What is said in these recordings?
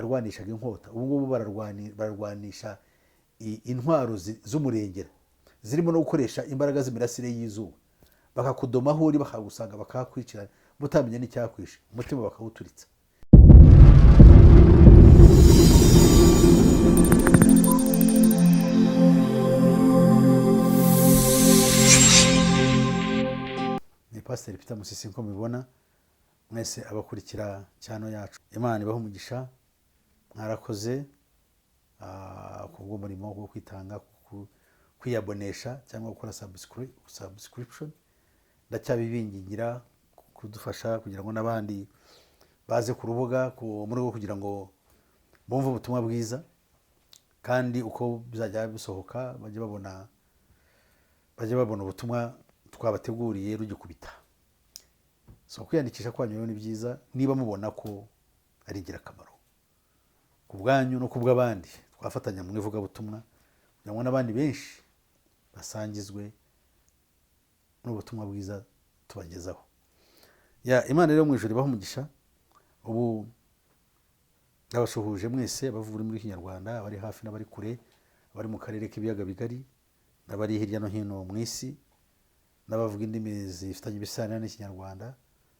yarwanishaga inkota, ubu ngubu bararwanisha intwaro z'umurengera zirimo no gukoresha imbaraga z'imirasire y'izuba, bakakudoma aho uri bakagusanga bakakwicira mutamenya n'icyakwishe, umutima bakawuturitsa. Ni Pastor Peter Musisi nko mubibona mwese abakurikira cyano yacu. Imana ibaho umugisha, mwarakoze kubwo murimo wo kwitanga, kwiyabonesha cyangwa gukora subscription. Ndacyabibingingira kudufasha kugira ngo n'abandi baze ku rubuga muri rwo kugira ngo bumve ubutumwa bwiza, kandi uko bizajya bisohoka bajye babona ubutumwa twabateguriye rugikubita. So kwiyandikisha kwanyu rero ni byiza niba mubona ko ari ingirakamaro ku bwanyu no ku bw'abandi. Twafatanya mu ivugabutumwa kugira ngo n'abandi benshi basangizwe n'ubutumwa bwiza tubagezaho. Imana rero mu ijuru ibaho umugisha. Ubu ndabashuhuje mwese abavura muri Kinyarwanda, abari hafi n'abari kure, abari mu karere k'ibiyaga bigari n'abari hirya no hino mu isi, n'abavuga indimi zifitanye ibisano n'Ikinyarwanda,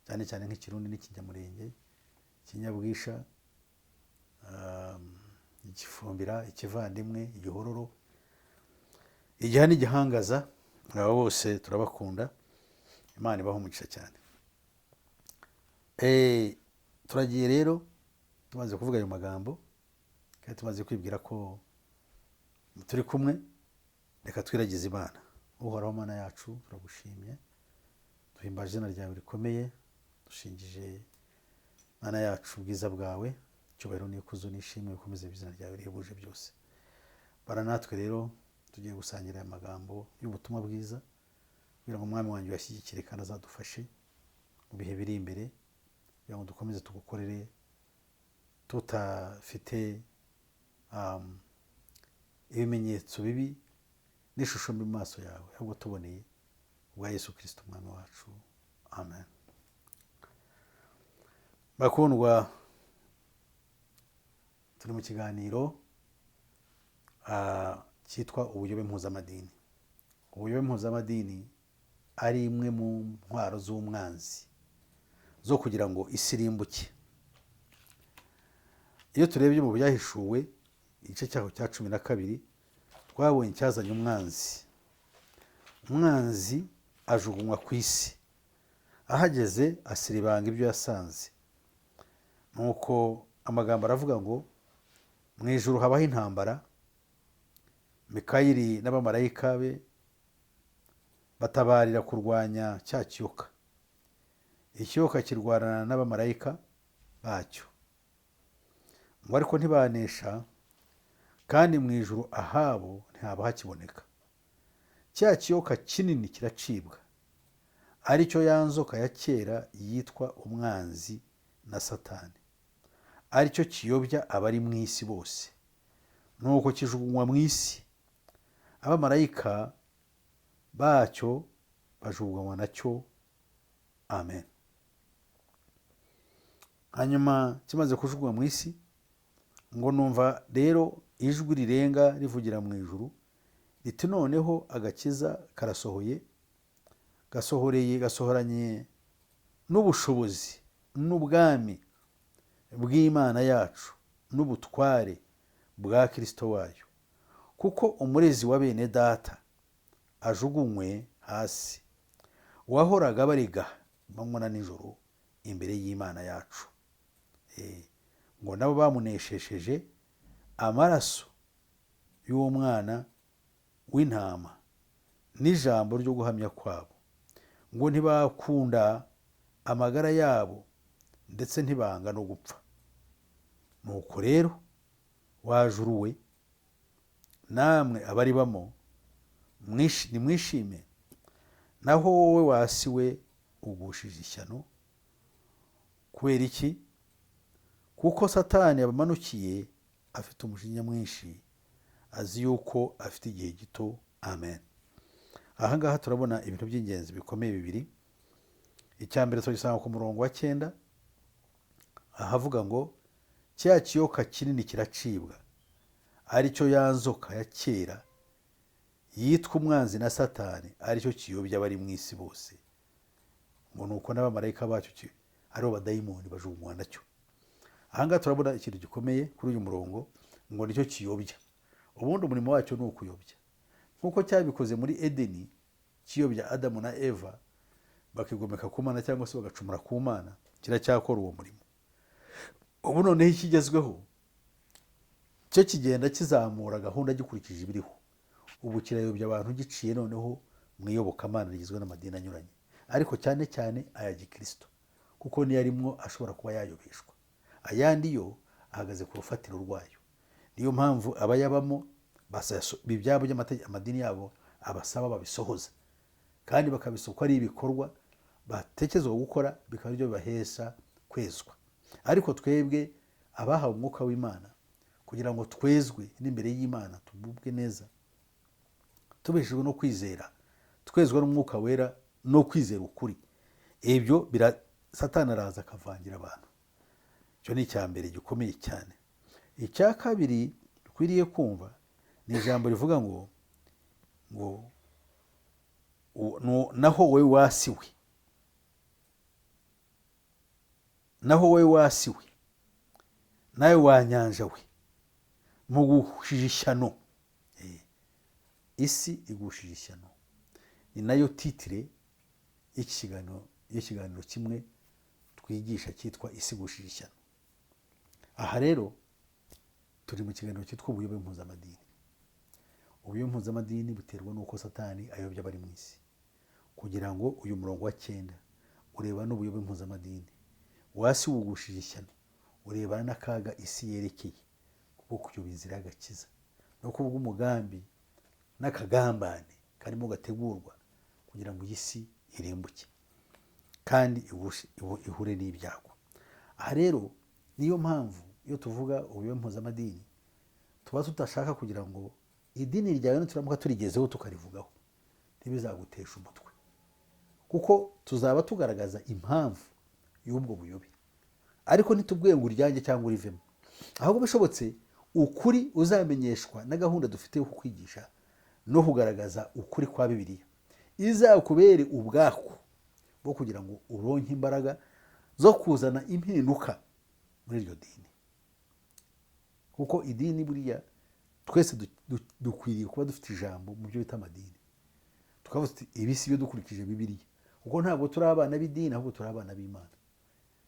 cyane cyane nk'Ikirundi n'Ikinyamurenge, Ikinyabwisha, Igifumbira, Ikivandimwe, Igihororo, Igiha n'Igihangaza. Aba bose turabakunda. Imana ibaho umugisha cyane. Turagiye rero tumaze kuvuga ayo magambo, kandi tumaze kwibwira ko turi kumwe. Reka twiragize Imana. Uhoraho Mana yacu, turagushimye, duhimbaje izina ryawe rikomeye, dushingije Mana yacu ubwiza bwawe, icyubahiro n'ikuzo n'ishimwe bikomeze izina ryawe rihebuje byose. Bara natwe rero tugiye gusangira aya magambo y'ubutumwa bwiza, kugira ngo umwami wanjye yashyigikire kandi azadufashe mu bihe biri imbere, kugira ngo dukomeze tugukorere tutafite ibimenyetso bibi n'ishusho mbi mu maso yawe, ahubwo tuboneye ubwa Yesu Kristo umwami wacu. Amen. Bakundwa, turi mu kiganiro cyitwa ubuyobe mpuzamadini. Ubuyobe mpuzamadini ari imwe mu ntwaro z'umwanzi zo kugira ngo isi irimbuke. Iyo turebye mu byahishuwe igice cyaho cya 12, twabonye cyazanye umwanzi. Umwanzi ajugunywa ku isi, ahageze asiribanga ibyo yasanze. Nuko amagambo aravuga ngo mu ijuru habaho intambara, Mikayeli n'abamarayika be batabarira kurwanya cya kiyoka. Ikiyoka kirwanana n'abamarayika bacyo, ngo ariko ntibanesha, kandi mu ijuru ahabo ntihaba hakiboneka. Cya kiyoka kinini kiracibwa, ari cyo ya nzoka ya kera yitwa umwanzi na Satani, ari cyo kiyobya abari mu isi bose. Nuko kijugunywa mu isi, abamarayika bacyo bajugunywa nacyo. Amen. Hanyuma kimaze kujugunywa mu isi, ngo numva rero ijwi rirenga rivugira mu ijuru riti, noneho agakiza karasohoye, gasohoranye n'ubushobozi n'ubwami bw'Imana yacu n'ubutware bwa Kristo wayo, kuko umurezi wa bene data ajugunywe hasi, wahoraga bariga manywa na nijoro imbere y'Imana yacu. Ngo nabo bamuneshesheje amaraso y'uwo mwana w'intama n'ijambo ryo guhamya kwabo, ngo ntibakunda amagara yabo, ndetse ntibanga no gupfa. Nuko rero wajuruwe, namwe abari bamo nimwishime, naho wowe wasiwe ugushije ishyano. Kubera iki? Kuko Satani abamanukiye afite umujinya mwinshi, azi yuko afite igihe gito. Amen. Aha ngaha turabona ibintu by'ingenzi bikomeye bibiri. Icya mbere tugisanga ku murongo wa 9, ahavuga ngo cya kiyoka kinini kiracibwa, aricyo ya nzoka ya kera yitwa umwanzi na satani, aricyo kiyobya abari mu isi bose. Ngo nuko n'abamarayika bacyo aribo badayimoni bajugunywa nacyo. Ahangaha turabona ikintu gikomeye kuri uyu murongo, ngo nicyo kiyobya. Ubundi umurimo wacyo ni ukuyobya, nk'uko cyabikoze muri Idini kiyobya Adamu na Eva bakigomeka ku Mana cyangwa se bagacumura ku Mana, kiracyakora uwo murimo. Ubu noneho ikigezweho cyo kigenda kizamura gahunda gikurikije ibiriho. Ubu kirayobya abantu giciye noneho mu iyobokamana rigizwe n'amadini anyuranye, ariko cyane cyane aya gikristo, kuko niyo arimwo ashobora kuba yayobeshwa. Ayandi yo ahagaze ku rufatiro rwayo. Niyo mpamvu abayabamo ibyabo by'amadini yabo abasaba babisohoza, kandi bakabisuka ari ibikorwa batekerezwa gukora, bikaba byo bibahesha kwezwa. Ariko twebwe abahawe umwuka w'Imana kugira ngo twezwe n'imbere y'Imana, tububwe neza, tubeshejwe no kwizera, twezwa n'umwuka wera no kwizera ukuri, ibyo Satani araza akavangira abantu. Icyo ni icya mbere gikomeye cyane. Icya kabiri dukwiriye kumva ni ijambo rivuga ngo naho wowe wasiwe, naho wowe wasiwe, nawe wanyanja we, mu gushije ishyano. Isi igushije ishyano ni nayo titire y'ikiganiro kimwe twigisha cyitwa isi igushije ishyano. Aha rero turi mu kiganiro cyitwa ubuyobe mpuzamadini. Ubuyobe mpuzamadini buterwa n'uko Satani ayobya abari mu isi, kugira ngo uyu murongo wa 9 ureba n'ubuyobe mpuzamadini. Wasi wugushije ishyano urebana n'akaga isi yerekeye, kuko kuyoba inzira y'agakiza no kuvuga umugambi n'akagambane karimo gategurwa kugira ngo iyi si irimbuke kandi ihure n'ibyago. Aha rero niyo mpamvu iyo tuvuga ubuyobe mpuzamadini tuba tutashaka kugira ngo idini ryawe nituramuka turigezeho tukarivugaho ntibizagutesha umutwe, kuko tuzaba tugaragaza impamvu y'ubwo buyobe, ariko ntitubwiye ngo uryange cyangwa urivemo. Ahubwo bishobotse ukuri uzamenyeshwa na gahunda dufite yo kukwigisha no kugaragaza ukuri kwa Bibiliya, izakubere ubwako bwo kugira ngo uronke imbaraga zo kuzana impinduka muri iryo dini. Kuko idini buriya twese dukwiriye kuba dufite ijambo mu byo bita amadini, tukavuga tuti ibi si byo dukurikije Bibiliya, kuko ntabwo turi abana b'idini, ahubwo turi abana b'Imana.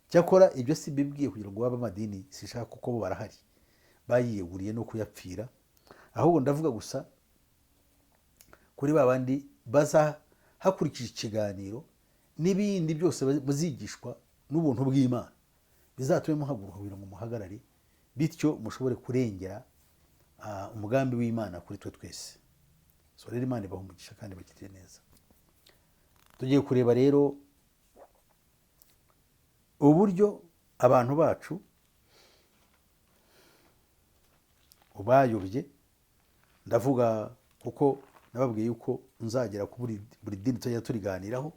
Cyakora ibyo si bibwiye kugira ngo babe amadini, sishaka kuko bo barahari bayiyeguriye no kuyapfira, ahubwo ndavuga gusa kuri babandi baza hakurikije ikiganiro n'ibindi byose bazigishwa n'ubuntu bw'Imana, bizatume muhaguruka kugira ngo muhagarare, bityo mushobore kurengera umugambi w'Imana kuri twe twese. So rero Imana ibaha umugisha kandi bagirire neza. Tugiye kureba rero uburyo abantu bacu ubayobye. Ndavuga kuko nababwiye yuko nzagera ku buri dini tujya turiganiraho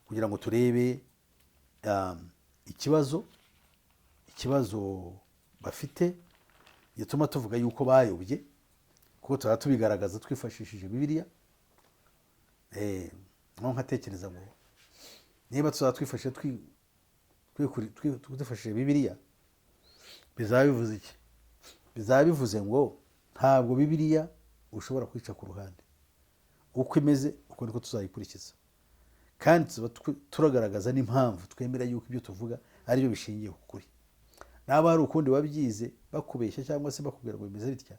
kugira ngo turebe ikibazo bafite gituma tuvuga yuko bayobye, kuko tuba tubigaragaza twifashishije Bibiliya. Nko nkatekereza ngo niba tuzaba twifashishije Bibiliya, bizaba bivuze iki? Bizaba bivuze ngo ntabwo Bibiliya ushobora kwica ku ruhande, uko imeze uko niko tuzayikurikiza, kandi turagaragaza n'impamvu twemera yuko ibyo tuvuga ari byo bishingiye ku kuri. Naba hari ukundi wabyize bakubeshya cyangwa se bakubwira ngo bimeze bitya,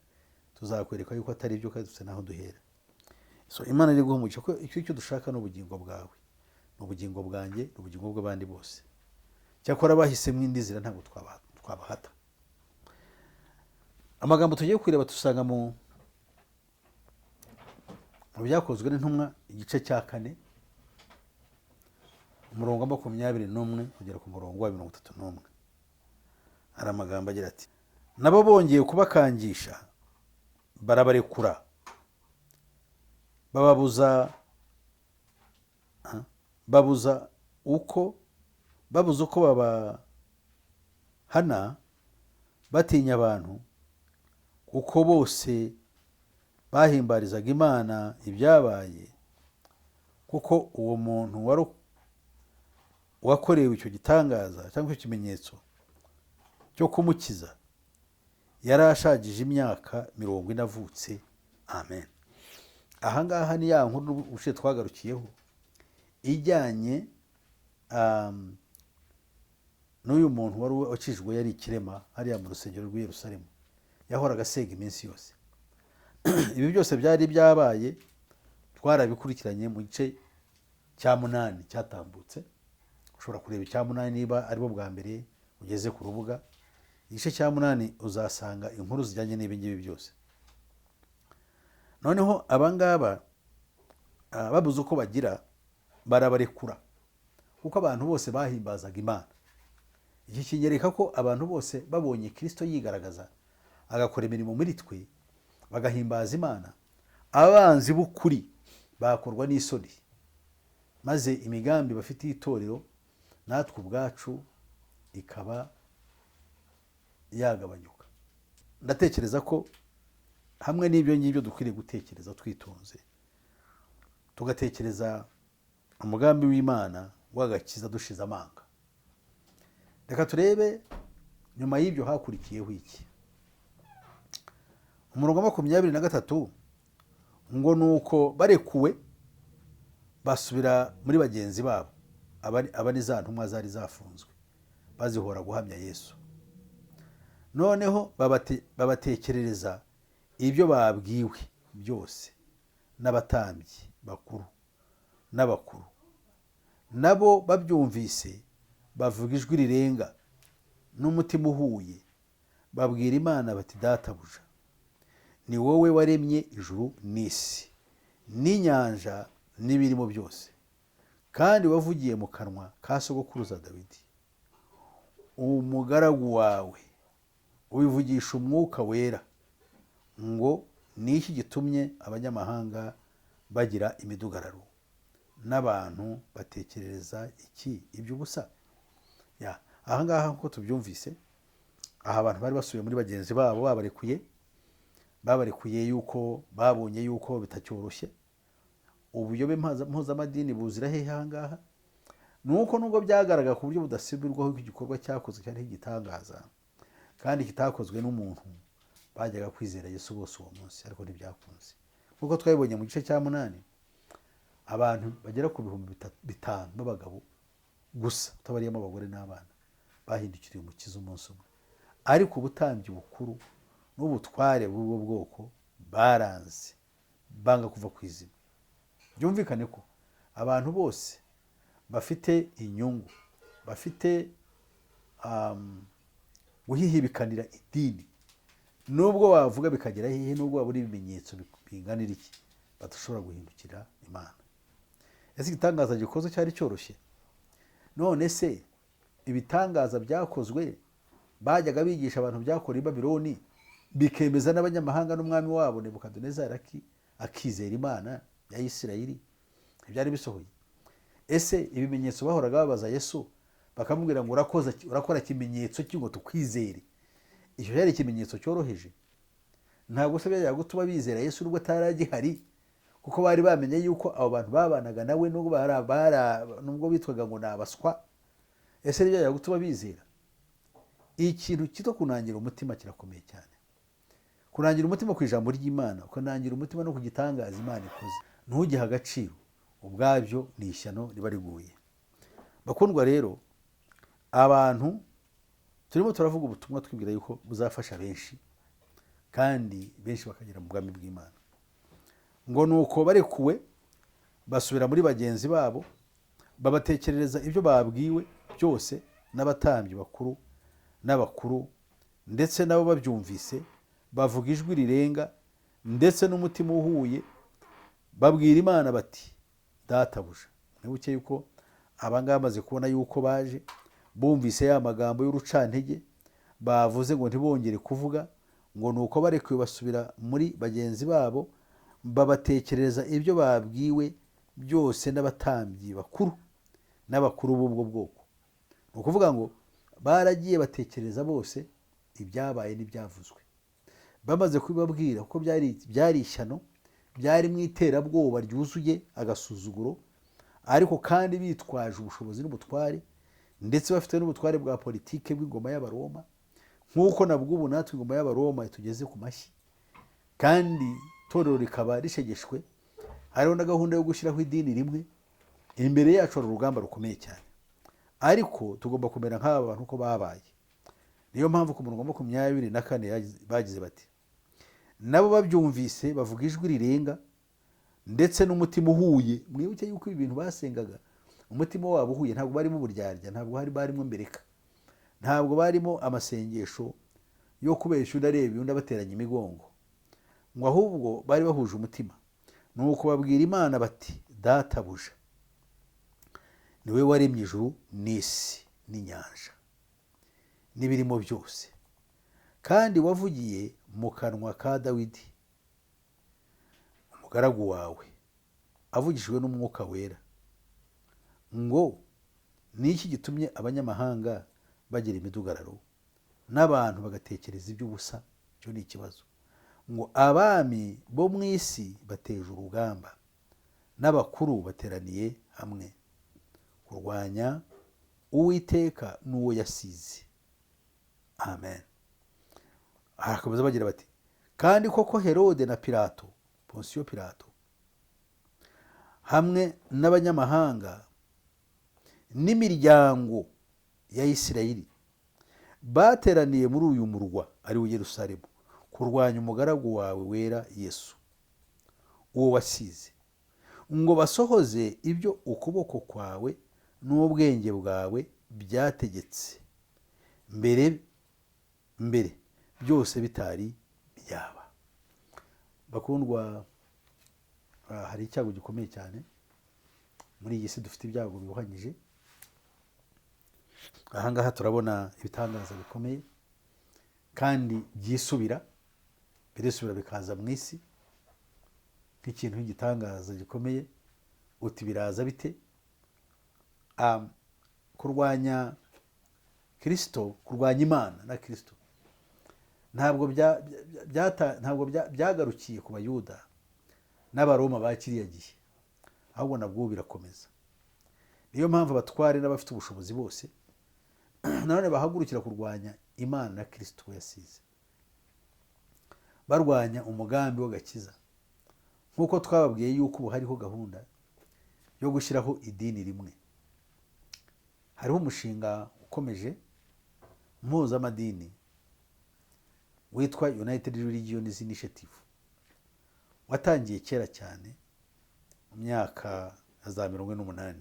tuzakwereka yuko atari byo kandi dufite naho duhera. So Imana iri guha umugisha ko icyo dushaka ni ubugingo bwawe, ni ubugingo bwanjye, ni ubugingo bw'abandi bose. Cyakora bahisemo indi nzira ntabwo twabahata. Amagambo tugiye kureba dusanga mu byakozwe n'intumwa igice cya 4 umurongo wa 21 kugera ku murongo wa 31. Hari amagambo agira ati: nabo bongeye kubakangisha barabarekura, babuza uko babahana, batinya abantu kuko bose bahimbarizaga Imana ibyabaye, kuko uwo muntu wari wakorewe icyo gitangaza cyangwa icyo kimenyetso cyo kumukiza yari ashagije imyaka 40 avutse. Amen. Ahangaha ni ya nkuru ushe twagarukiyeho ijyanye n'uyu muntu wari wakijwe yari ikirema hariya mu rusengero rw'i Yerusalemu, yahoraga asega iminsi yose. Ibi byose byari byabaye, twarabikurikiranye mu gice cya 8 cyatambutse. Ushobora kureba icya 8 niba ari bo bwa mbere ugeze ku rubuga. Igice cya 8 uzasanga inkuru zijyanye n'ibi ngibi byose. Noneho abangaba babuze uko bagira, barabarekura kuko abantu bose bahimbazaga Imana. Iki kinyereka ko abantu bose babonye Kristo yigaragaza agakora imirimo muri twe, bagahimbaza Imana, abanzi b'ukuri bakorwa n'isoni, maze imigambi bafitiye itorero natwe ubwacu ikaba yagabanyuka. Ndatekereza ko hamwe n'ibyo ngibyo dukwiriye gutekereza twitonze, tugatekereza umugambi w'Imana w'agakiza dushize amanga. Reka turebe nyuma y'ibyo hakurikiyeho iki. Umurongo wa 23 ngo nuko barekuwe basubira muri bagenzi babo, abari za ntumwa zari zafunzwe bazihora guhamya Yesu. Noneho babatekerereza ibyo babwiwe byose n'abatambyi bakuru n'abakuru. Nabo babyumvise bavuga ijwi rirenga n'umutima uhuye, babwira Imana bati, databuja, ni wowe waremye ijuru n'isi n'inyanja n'ibirimo byose, kandi wavugiye mu kanwa ka sogokuruza Dawidi umugaragu wawe, ubivugisha umwuka wera, ngo ni iki gitumye abanyamahanga bagira imidugararo n'abantu batekerereza iki iby'ubusa. Ahangaha nko tubyumvise, aha abantu bari basubiye muri bagenzi babo, babarekuye yuko babonye yuko bitacyoroshye. Ubuyobe Mpuzamadini buzira hehe ahangaha? Nuko nubwo byagaragara ku buryo budasubirwaho ko igikorwa cyakozwe cyari igitangaza kandi kitakozwe n'umuntu, bajyaga kwizera Yesu bose uwo munsi, ariko ntibyakunze. Nkuko twabibonye mu gice cya 8, abantu bagera ku 5,000 b'abagabo gusa, tabariyemo abagore n'abana, bahindukiriye umukiza umunsi umwe. Ariko ubutambyi bukuru n'ubutware bw'ubwo bwoko baranze, banga kuva ku izima. Byumvikane ko abantu bose bafite inyungu, bafite guhihibikanira idini, nubwo wavuga bikagera hehe, nubwo wabura ibimenyetso binganira iki, badashobora guhindukira Imana. Ese igitangaza gikoze cyari cyoroshye? None se ibitangaza byakozwe bajyaga bigisha abantu byakora i Babuloni, bikemeza n'abanyamahanga n'umwami wabo Nebukadinezari akizera Imana ya Isirayeli, ibyari bisohoye? Ese ibimenyetso bahoraga babaza Yesu bakamubwira ngo urakora ikimenyetso cy'ingo tukwizere, icyo cyari ikimenyetso cyoroheje? Ntabwo se byajyaga gutuma bizera Yesu nubwo ataragihari, kuko bari bamenye yuko abo bantu babanaga nawe nubwo bitwaga ngo ni abaswa. Ese byajyaga gutuma bizera? Ikintu cyitwa kunangira umutima kirakomeye cyane. Kunangira umutima ku ijambo ry'Imana, kunangira umutima no ku gitangaza Imana ikoze, ntugihe agaciro, ubwabyo ni ishyano riba riguye. Bakundwa rero, abantu turimo turavuga ubutumwa twibwira yuko buzafasha benshi, kandi benshi bakagera mu bwami bw'Imana. Ngo nuko barekuwe basubira muri bagenzi babo, babatekerereza ibyo babwiwe byose n'abatambyi bakuru n'abakuru, ndetse nabo babyumvise bavuga ijwi rirenga ndetse n'umutima uhuye, babwira Imana bati, databuja. Mwibuke yuko abangaba bamaze kubona yuko baje, bumvise ya magambo y'urucantege, bavuze ngo ntibongere kuvuga. Ngo nuko barekuwe basubira muri bagenzi babo, babatekerereza ibyo babwiwe byose n'abatambyi bakuru n'abakuru b'ubwo bwoko. Ni ukuvuga ngo baragiye batekereza bose ibyabaye n'ibyavuzwe. Bamaze kubibabwira kuko byari ishyano, byari mu iterabwoba ryuzuye agasuzuguro, ariko kandi bitwaje ubushobozi n'ubutware, ndetse bafite n'ubutware bwa politike bw'ingoma y'abaroma, nk'uko nabwo ubu natwe ingoma y'abaroma itugeze ku mashyi, kandi itorero rikaba rishegeshwe. Hariho na gahunda yo gushyiraho idini rimwe. Imbere yacu hari urugamba rukomeye cyane, ariko tugomba kumera nk'aba bantu uko babaye. Niyo mpamvu ku murongo wa 24 bagize bati, nabo babyumvise bavuga ijwi rirenga ndetse n'umutima uhuye. Mwibuke yuko ibi bintu basengaga umutima wabo uhuye, ntabwo barimo uburyarya, ntabwo barimo mbereka, ntabwo barimo amasengesho yo kubeshya undi areba undi abateranya imigongo, ngo ahubwo bari bahuje umutima. Nuko babwira Imana bati, databuja, niwe waremye ijuru n'isi n'inyanja n'ibirimo byose, kandi wavugiye mu kanwa ka Dawidi umugaragu wawe avugishijwe n'umwuka wera, ngo ni iki gitumye abanyamahanga bagira imidugararo n'abantu bagatekereza iby'ubusa? Cyo ni ikibazo. Ngo abami bo mu isi bateje urugamba, n'abakuru bateraniye hamwe kurwanya Uwiteka n'uwo yasize. Amen. Hakabaza bagira bati, kandi koko Herode na Pilato, Ponsiyo Pilato, hamwe n'abanyamahanga n'imiryango ya Isirayeli bateraniye muri uyu murwa ari wo Yerusalemu kurwanya umugaragu wawe wera Yesu, uwo wasize, ngo basohoze ibyo ukuboko kwawe n'ubwenge bwawe byategetse mbere byose bitari byaba. Bakundwa, hari icyago gikomeye cyane muri iyi si. Dufite ibyago biruhanyije. Ahangaha turabona ibitangaza bikomeye kandi byisubira, birisubira bikaza mu isi nk'ikintu cy'igitangaza gikomeye. Uti biraza bite? Kurwanya Kristo, kurwanya Imana na Kristo ntabwo byagarukiye ku Bayuda n'Abaroma ba kiriya gihe, ahubwo nabwo birakomeza. Niyo mpamvu abatware n'abafite ubushobozi bose nanone bahagurukira kurwanya Imana na Kristo yasize, barwanya umugambi w'agakiza. Nk'uko twababwiye yuko ubu hariho gahunda yo gushyiraho idini rimwe. Hariho umushinga ukomeje Mpuzamadini witwa United Religions Initiative, watangiye kera cyane mu myaka ya za 48,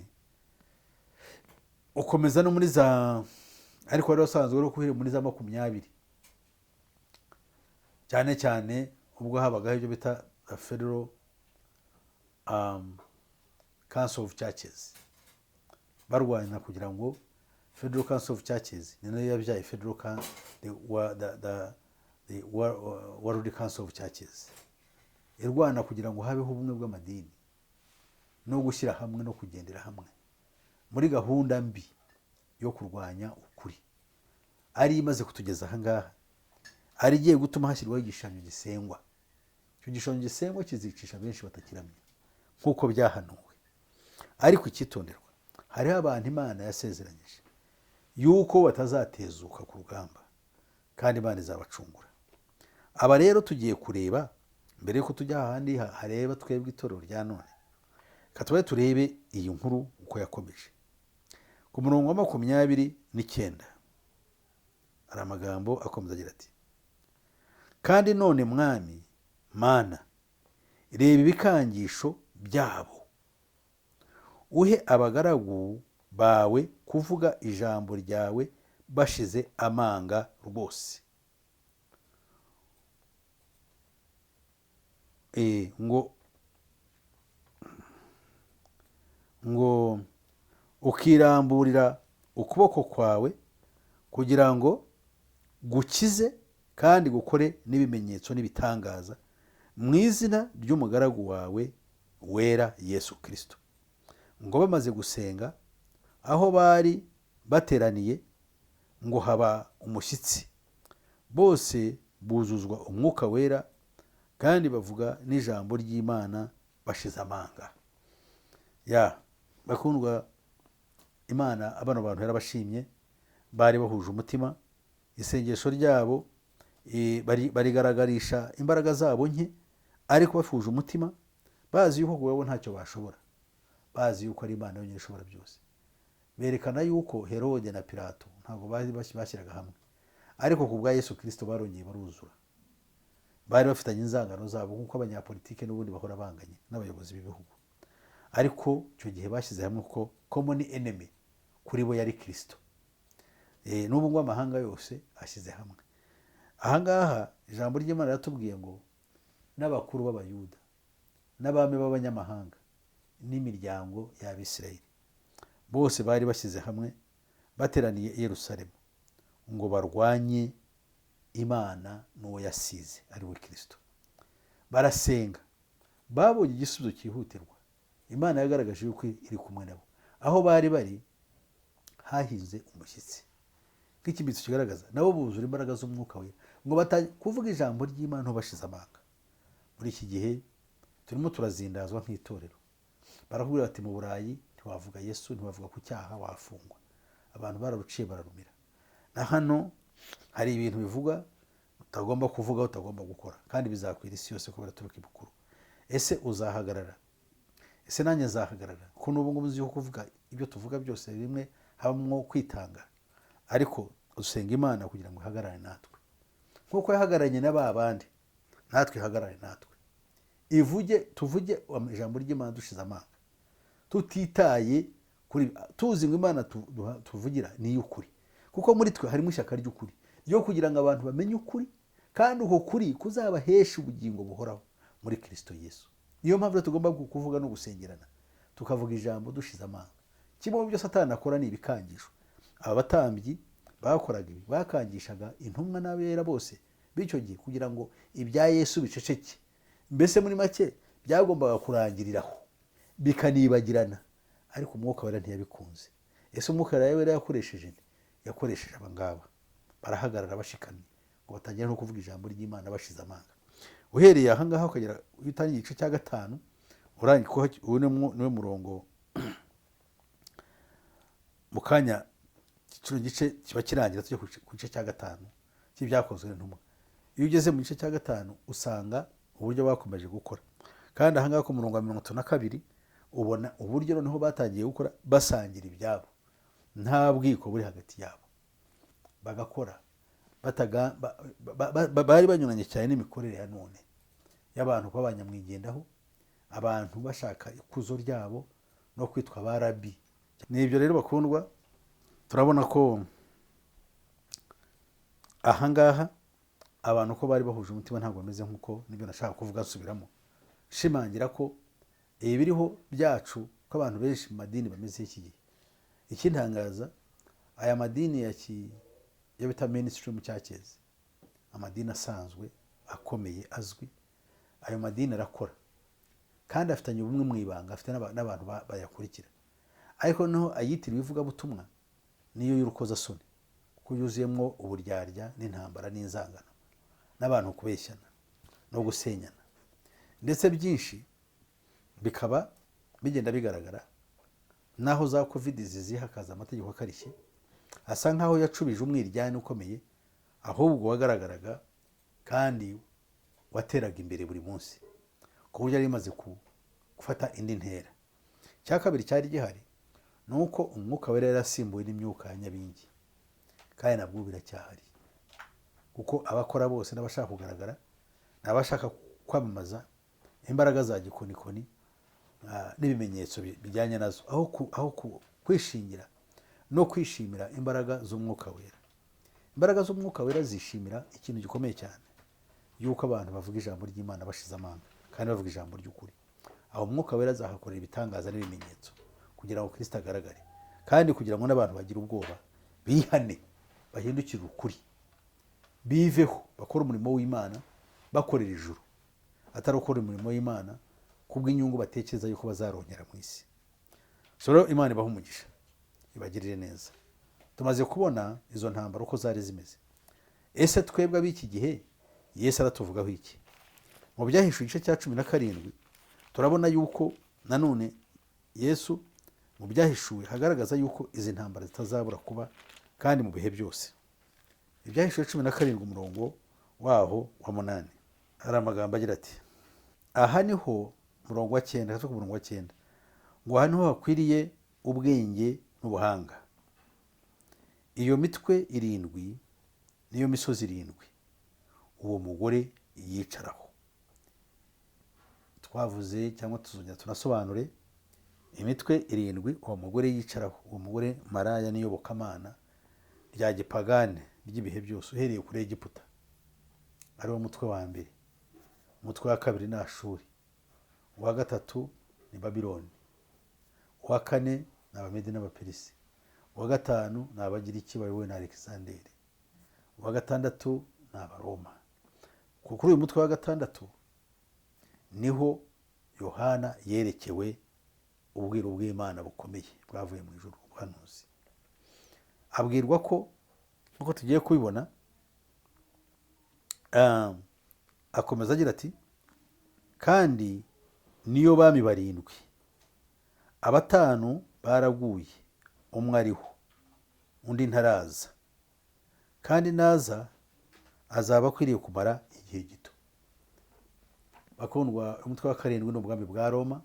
ukomeza no muri za, ariko wari wasanzwe uri kuhera muri za 20, cyane cyane ubwo habagaho ibyo bita Federal Council of Churches, barwanya kugira ngo Federal Council of Churches ni nayo yabyaye Federal the World Council of Churches, irwana kugira ngo habeho ubumwe bw'amadini no gushyira hamwe no kugendera hamwe muri gahunda mbi yo kurwanya ukuri. Ari imaze kutugeza ahangaha, ari igiye gutuma hashyirwaho igishushanyo gisengwa. Icyo gishushanyo gisengwa kizicisha benshi batakiramya nk'uko byahanuwe. Ariko icyitonderwa, hariho abantu Imana yasezeranyije yuko batazatezuka ku rugamba, kandi Imana izabacungura. Aba rero tugiye kureba, mbere yuko tujya ahandi hareba twebwe itorero rya none, katubaye turebe iyi nkuru uko yakomeje. Ku murongo wa 29 hari amagambo akomeza agira ati, kandi none mwami Mana, reba ibikangisho byabo, uhe abagaragu bawe kuvuga ijambo ryawe bashize amanga rwose. ngo ukiramburira ukuboko kwawe kugira ngo gukize kandi gukore n'ibimenyetso n'ibitangaza mu izina ry'umugaragu wawe wera Yesu Kristo. Ngo bamaze gusenga aho bari bateraniye, ngo haba umushyitsi, bose buzuzwa umwuka wera kandi bavuga n'ijambo ry'Imana bashize amanga. Bakundwa, Imana abano bantu yarabashimye, bari bahuje umutima. Isengesho ryabo barigaragarisha imbaraga zabo nke, ariko bafuje umutima, bazi yuko kubaho ntacyo bashobora, bazi yuko ari Imana yonyine ishobora byose. Berekana yuko Herode na Pilato ntabwo bashyiraga hamwe, ariko ku bwa Yesu Kristo barongeye baruzura. Bari bafitanye inzangano zabo nk'uko abanyapolitike n'ubundi bahora banganye n'abayobozi b'ibihugu, ariko icyo gihe bashyize hamwe ko common enemy kuri bo yari Kristo. N'ubu ngo amahanga yose ashyize hamwe. Ahangaha ijambo ry'Imana riratubwiye ngo n'abakuru b'Abayuda n'abami b'abanyamahanga n'imiryango y'Abisirayeli bose bari bashyize hamwe, bateraniye i Yerusalemu ngo barwanye Imana n'uwo yasize ari we Kristo. Barasenga, babonye igisubizo cyihutirwa. Imana yagaragaje yuko iri kumwe nabo. Aho bari bari hahinze umushyitsi, nk'ikimenyetso kigaragaza nabo buzura imbaraga z'umwuka we, ngo kuvuga ijambo ry'Imana bashize amanga. Muri iki gihe turimo turazindazwa nk'itorero. Barakubwira bati mu Burayi ntiwavuga Yesu, ntiwavuga ku cyaha, wafungwa. Abantu bararuciye bararumira. Na hano hari ibintu bivuga utagomba kuvuga, utagomba gukora, kandi bizakwira isi yose kubera turuka ibukuru. Ese uzahagarara? Ese nanjye nzahagarara? Ko n'ubu ngubu uzi kuvuga ibyo tuvuga byose rimwe habamo kwitanga, ariko usenga Imana kugira ngo ihagarare natwe nk'uko yahagararanye n'aba bandi, natwe ihagarare natwe. Tuvuge ijambo ry'Imana dushize amanga, tutitaye kuri tuzi ngo Imana tuvugira ni iy'ukuri, kuko muri twe harimo ishyaka ry'ukuri ryo kugira ngo abantu bamenye ukuri, kandi uko kuri kuzabahesha ubugingo buhoraho muri Kristo Yesu. Niyo mpamvu tugomba kuvuga no gusengerana, tukavuga ijambo dushize amanga. Kimwe mu byo Satani akora ni ibikangisho. Aba batambyi bakoraga ibi, bakangishaga intumwa n'abera bose b'icyo gihe kugira ngo ibya Yesu biceceke. Mbese muri make byagombaga kurangiriraho bikanibagirana, ariko umwuka wera ntiyabikunze. Ese umwuka wera yakoresheje aba ngaba, barahagarara bashikamye ngo batangira no kuvuga ijambo ry'Imana bashize amanga. Uhereye aha ngaha ukagera utangiye igice cya 5, urangiye ko niwe murongo mu kanya kino gice kiba kirangira tujye ku gice cya 5 cy'ibyakozwe n'intumwa. Iyo ugeze mu gice cya 5 usanga uburyo bakomeje gukora, kandi aha ngaha ku murongo wa 32 ubona uburyo noneho batangiye gukora basangira ibyabo, nta bwiko buri hagati yabo, bagakora bari banyuranye cyane n'imikorere ya none y'abantu kuba banyamwigendaho, abantu bashaka ikuzo ryabo no kwitwa barabi. N'ibyo rero bakundwa, turabona ko aha ngaha abantu ko bari bahuje umutima ntabwo bameze nk'uko nibyo nashaka kuvuga nsubiramo, shimangira ko ibiriho byacu ko abantu benshi mu madini bameze iki gihe. Ikintangaza, aya madini ya bita mainstream churches, amadini asanzwe akomeye azwi, ayo madini arakora kandi afitanye ubumwe mu ibanga, afite n'abantu bayakurikira. Ariko noneho ayitiriwe ivugabutumwa niyo y'urukozasoni, kuko yuzuyemo uburyarya n'intambara n'inzangano n'abantu kubeshyana no gusenyana, ndetse byinshi bikaba bigenda bigaragara. Naho za covid ziziha hakaza amategeko akarishye, asa nkaho yacubije umwiryane ukomeye, ahubwo wagaragaraga kandi wateraga imbere buri munsi ku buryo yari imaze gufata indi ntera. Cya kabiri cyari gihari ni uko umwuka wera yarasimbuwe n'imyuka ya nyabingi, kandi nabwo biracyahari, kuko abakora bose n'abashaka kugaragara n'abashaka kwamamaza imbaraga za gikonikoni n'ibimenyetso bijyanye nazo, aho kwishingira no kwishimira imbaraga z'umwuka wera. Imbaraga z'umwuka wera zishimira ikintu gikomeye cyane, yuko abantu bavuga ijambo ry'Imana bashize amanga kandi bavuga ijambo ry'ukuri. Aho umwuka wera azahakorera ibitangaza n'ibimenyetso kugira ngo Kristo agaragare, kandi kugira ngo n'abantu bagire ubwoba, bihane, bahindukire ukuri, biveho, bakora umurimo w'Imana bakorera ijuru, atari ukora umurimo w'Imana kubw'inyungu batekereza yuko bazarongera mu isi. So Imana ibaha umugisha, ibagirire neza. Tumaze kubona izo ntambara uko zari zimeze. ese twebwe ab'iki gihe Yesu aratuvugaho iki? Mu Byahishuwe igice cya 17 turabona yuko nanone Yesu mu Byahishuwe hagaragaza yuko izi ntambara zitazabura kuba kandi mu bihe byose. Ibyahishuwe 17 umurongo waho wa 8 hari amagambo agira ati, aha niho murongo wa 9, ku murongo wa 9, ngo aha niho hakwiriye ubwenge n'ubuhanga. Iyo mitwe 7 niyo misozi 7 uwo mugore yicaraho. Twavuze cyangwa tuzongera tunasobanure imitwe 7 uwo mugore yicaraho. Uwo mugore maraya n'iyobokamana rya gipagane ry'ibihe byose uhereye kuri Egiputa, ari wo mutwe wa mbere. Umutwe wa kabiri ni Ashuri, uwa gatatu ni Babiloni, uwa kane ni Abamedi n'Abaperisi, uwa gatanu ni Abagiriki bayobowe na Alexanderi, uwa gatandatu ni Abaroma. Kuri uyu mutwe wa gatandatu niho Yohana yerekewe ubwiru bw'Imana bukomeye bwavuye mu ijuru, ubuhanuzi. Abwirwa ko nkuko tugiye kubibona, akomeza agira ati, kandi niyo bami 7, 5 baraguye, umwe ariho, undi ntaraza, kandi naza azaba akwiriye kumara igihe gito. Bakundwa, umutwe wa 7 ni ubwami bwa Roma.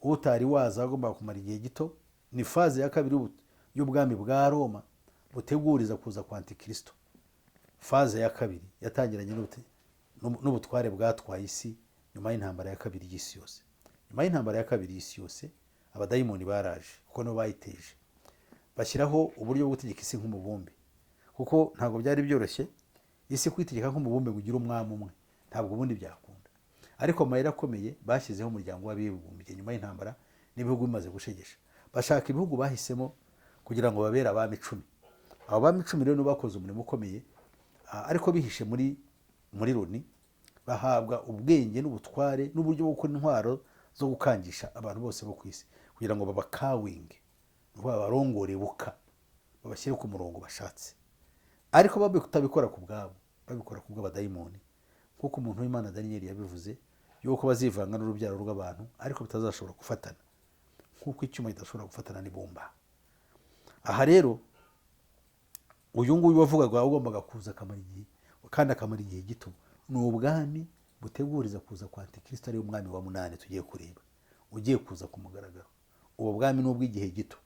Utari waza agomba kumara igihe gito. Ni faze ya kabiri y'ubwami bwa Roma buteguriza kuza kwa Antikristo. Faze ya kabiri yatangiranye n'ubutware bwatwaye isi nyuma y'intambara ya kabiri y'isi yose. Nyuma y'intambara ya kabiri y'isi yose abadayimoni baraje kuko no bayiteje, bashyiraho uburyo bwo gutegeka isi nk'umubumbe, kuko ntabwo byari byoroshye isi kwitegeka nk'umubumbe ngo ugire umwami umwe, ntabwo ubundi byakunda. Ariko amayeri akomeye bashyizeho umuryango w'abibumbye nyuma y'intambara n'ibihugu bimaze gushegesha. Bashaka ibihugu bahisemo kugira ngo babere abami 10. Abo bami 10 rero bakoze umurimo ukomeye, ariko bihishe muri Loni, bahabwa ubwenge n'ubutware n'uburyo bwo gukora intwaro zo gukangisha abantu bose bo ku isi kugira ngo babakawinge, ngo babarongore buka, babashyire ku murongo bashatse. Ariko babitabikora ku bwabo, babikora ku bw'abadayimoni, kuko umuntu w'Imana Daniel yabivuze yuko bazivanga n'urubyaro rw'abantu ariko bitazashobora gufatana, kuko icyuma kidashobora gufatana n'ibumba. Aha rero uyu nguyu wavugaga ugombaga kuza akamara igihe, kandi akamara igihe gito, ni ubwami buteguriza kuza kwa Antikristo, ari umwami wa 8 tugiye kureba, ugiye kuza ku mugaragaro. Ubu bwami ni ubw'igihe gito,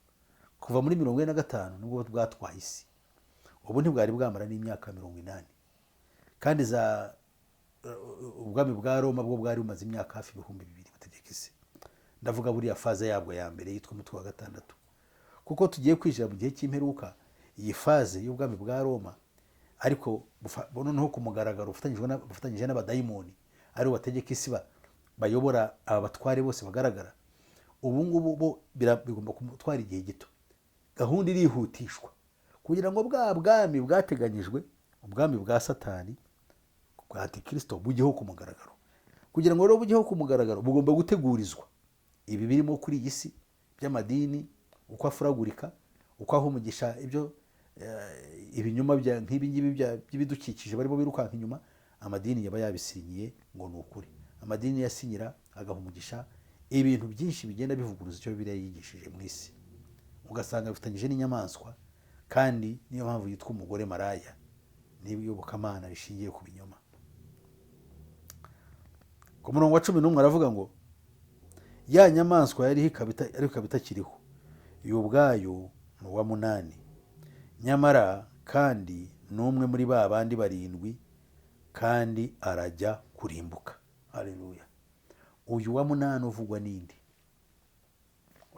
kuva muri 45 nubwo bwatwaye isi. Ubu ntibwari bwamara n'imyaka 80, kandi ubwami bwa Roma bwo bwari bumaze imyaka hafi 2000 butegeka isi. Ndavuga buriya faze yabwo ya mbere yitwa umutwe wa 6, kuko tugiye kwinjira mu gihe cy'imperuka. Iyi faze y'ubwami bwa Roma ariko noneho ku mugaragaro ufatanyije n'abadayimoni, ari bategeka isi, bayobora aba batware bose bagaragara. Ubu ngubu bo bigomba kumutwara igihe gito. Gahunda irihutishwa kugira ngo bwa bwami bwateganyijwe, ubwami bwa Satani, bwa Antikristo, bujyeho ku mugaragaro. Kugira ngo rero bujyeho ku mugaragaro bugomba gutegurizwa ibi birimo kuri iyi si by'amadini, uko afuragurika, uko aho umugisha ibyo ibinyuma nk'ibi ngibi by'ibidukikije barimo birukanka inyuma. Amadini yaba yabisinyiye ngo ni ukuri. Amadini yasinyira agaha umugisha ibintu byinshi bigenda bivuguruza icyo Bibiliya yigishije mu isi, ugasanga bifatanyije n'inyamaswa, kandi niyo mpamvu yitwa umugore maraya n'iyobokamana rishingiye ku binyoma. Ku murongo wa 11 aravuga ngo ya nyamaswa yari ikaba itakiriho, iyo ubwayo ni uwa 8, nyamara kandi n'umwe muri ba bandi 7, kandi arajya kurimbuka. Haleluya. Uyu wa 8 uvugwa ninde?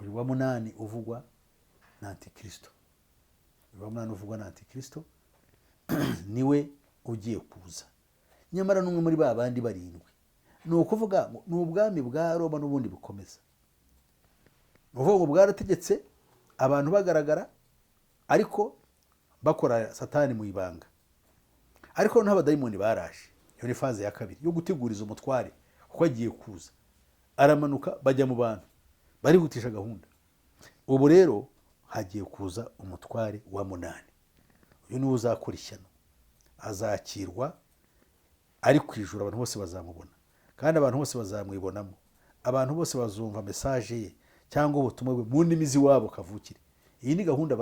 Uyu wa 8 uvugwa na Antikristo. Uyu wa 8 uvugwa na Antikristo niwe ugiye kuza, nyamara n'umwe muri ba bandi 7. Ni ukuvuga ni ubwami bwa Roma n'ubundi bukomeza. Uvuga ngo bwarategetse abantu bagaragara, ariko bakora Satani mu ibanga. Ariko n'abadayimoni baraje. Iyo ni faze ya kabiri yo guteguriza umutware kuko agiye kuza. Aramanuka bajya mu bantu, barihutisha gahunda. Ubu rero hagiye kuza umutware wa 8. Uyu niwe uzakora ishyano, azakirwa ari ku ijuru, abantu bose bazamubona kandi abantu bose bazamwibonamo, abantu bose bazumva mesaje ye cyangwa ubutumwa bwe mu ndimi z'iwabo kavukire. Iyi ni gahunda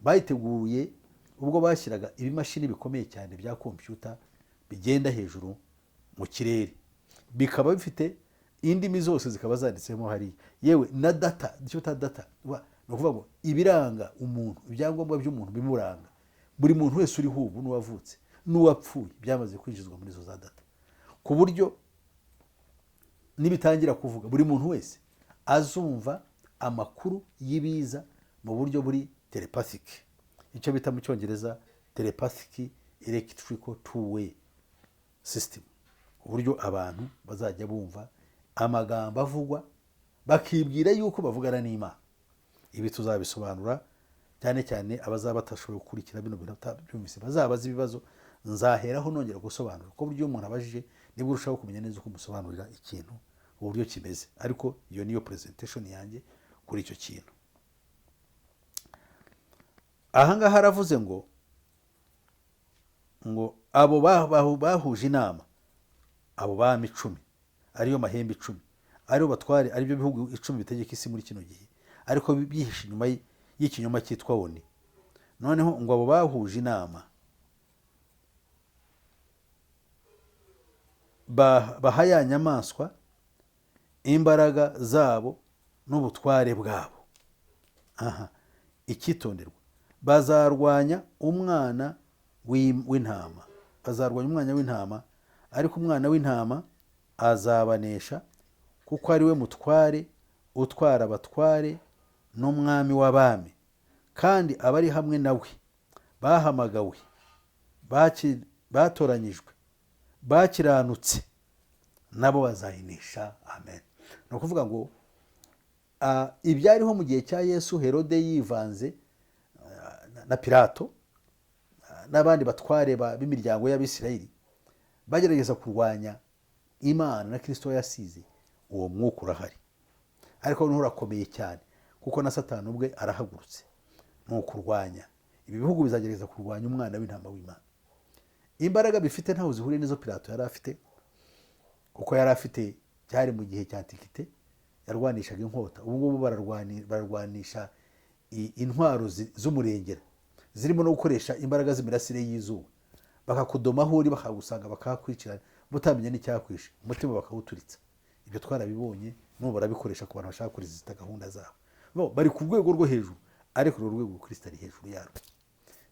bayiteguye ubwo bashyiraga ibimashini bikomeye cyane bya kompiyuta bigenda hejuru mu kirere, bikaba bifite indimi zose zikaba zanditsemo hariya, yewe na data, icyo bita data, ni ukuvuga ngo ibiranga umuntu, ibyangombwa by'umuntu bimuranga, buri muntu wese uriho ubu n'uwavutse n'uwapfuye byamaze kwinjizwa muri izo za data, ku buryo nibitangira kuvuga buri muntu wese azumva amakuru y'ibiza mu buryo buri telepathic, icyo bita mu cyongereza telepathic electrical two way system, uburyo abantu bazajya bumva amagambo avugwa bakibwira yuko bavugana n'Imana. Ibi tuzabisobanura cyane cyane abazaba batashoboye gukurikira bino bintu byumvise, bazabaza ibibazo nzaheraho nongera gusobanura, ko buryo umuntu abajije niba urushaho kumenya neza uko musobanurira ikintu uburyo kimeze. Ariko iyo niyo presentation yanjye kuri icyo kintu. Ahangaha haravuze ngo abo bahuje inama, abo bami 10 ariyo mahembe 10 ariyo batware, aribyo bihugu 10 bitegeka isi muri kino gihe, ariko bihishe inyuma y'ikinyoma cyitwa Oni. Noneho ngo abo bahuje inama baha ya nyamaswa imbaraga zabo n'ubutware bwabo. Aha, icyitonderwa, bazarwanya umwana w'intama, bazarwanya umwana w'intama, ariko umwana w'intama azabanesha, kuko ari we mutware utwara abatware n'umwami w'abami, kandi abari hamwe nawe bahamagawe, batoranyijwe, bakiranutse, nabo bazayinesha. Amen. Ni ukuvuga ngo ibyariho mu gihe cya Yesu, Herode yivanze na Pilato n'abandi batware b'imiryango y'Abisirayeli bagerageza kurwanya Imana na Kristo yasize, uwo mwuka urahari, ariko urakomeye cyane, kuko na Satani ubwe arahagurutse, ni ukurwanya. Ibi bihugu bizagerageza kurwanya umwana w'intama w'Imana. Imbaraga bifite ntaho zihuriye n'izo Pilato yari afite, kuko yari afite, cyari mu gihe cya Antikite, yarwanishaga inkota. Ubu ngubu bararwanisha intwaro z'umurengera, zirimo no gukoresha imbaraga z'imirasire y'izuba, bakakudoma aho uri, bakagusanga, bakakwicira, mutamenya n'icyakwishe, umutima bakawuturitsa. Ibyo twarabibonye, n'ubu barabikoresha ku bantu bashaka kurizita gahunda zabo. Bari ku rwego rwo hejuru, ariko uru rwego Kristo ari hejuru yarwo.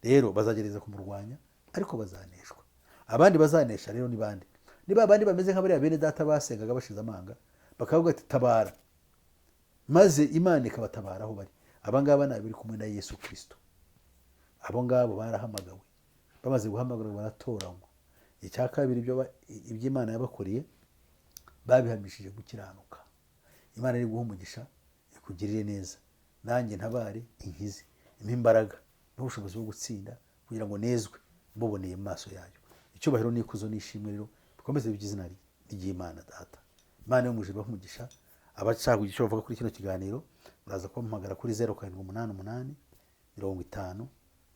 Rero bazagereza kumurwanya, ariko bazaneshwa. Abandi bazanesha rero ni bande? Ni babandi bameze nk'abariya bene data basengaga bashize amanga, bakavuga ati tabara, maze Imana ikabatabara aho bari. Abangaba ni abari kumwe na Yesu Kristo. Abo ngabo barahamagawe, bamaze guhamagarwa baratoranywa. Icya kabiri, iby'Imana yabakoreye babihamishije gukiranuka. Imana iri guha umugisha, ikugirire neza, nanjye ntabare inkize, impa imbaraga n'ubushobozi bwo gutsinda, kugira ngo nezwe muboneye mu maso yayo. Icyubahiro n'ikuzo n'ishimwe rero bikomeze bigize izina ry'Imana Data. Imana yo mu ijuru ibahe umugisha. Abashaka kugira icyo bavuga kuri kino kiganiro, muraza kumpamagara kuri 0788 50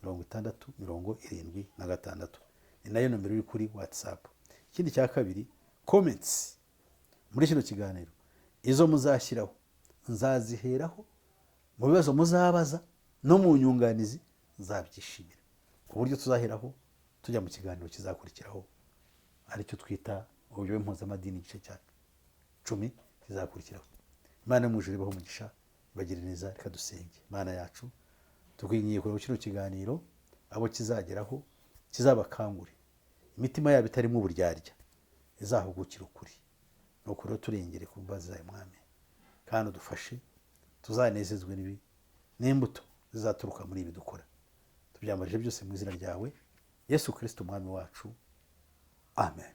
60 76. Ni nayo nomero iri kuri WhatsApp. Ikindi cya kabiri, comments muri kino kiganiro izo muzashyiraho nzaziheraho, mu bibazo muzabaza no mu nyunganizi nzabyishimira, ku buryo tuzaheraho tujya mu kiganiro kizakurikiraho, aricyo twita Ubuyobe Mpuzamadini igice cya 10 kizakurikiraho. Imana mu ijuru ibahe umugisha, ibagire neza. Reka dusenge. Imana yacu, tukwingiye kureba kino kiganiro abo kizageraho, kizabakangure imitima yabo itarimo uburyarya, izahugukira ukuri. Nuko rero turengere ku mbabazi zawe Mwami, kandi udufashe tuzanezezwe n'imbuto zizaturuka muri ibi dukora. Tubyambarije byose mu izina ryawe Yesu Kristo umwami wacu. Amen.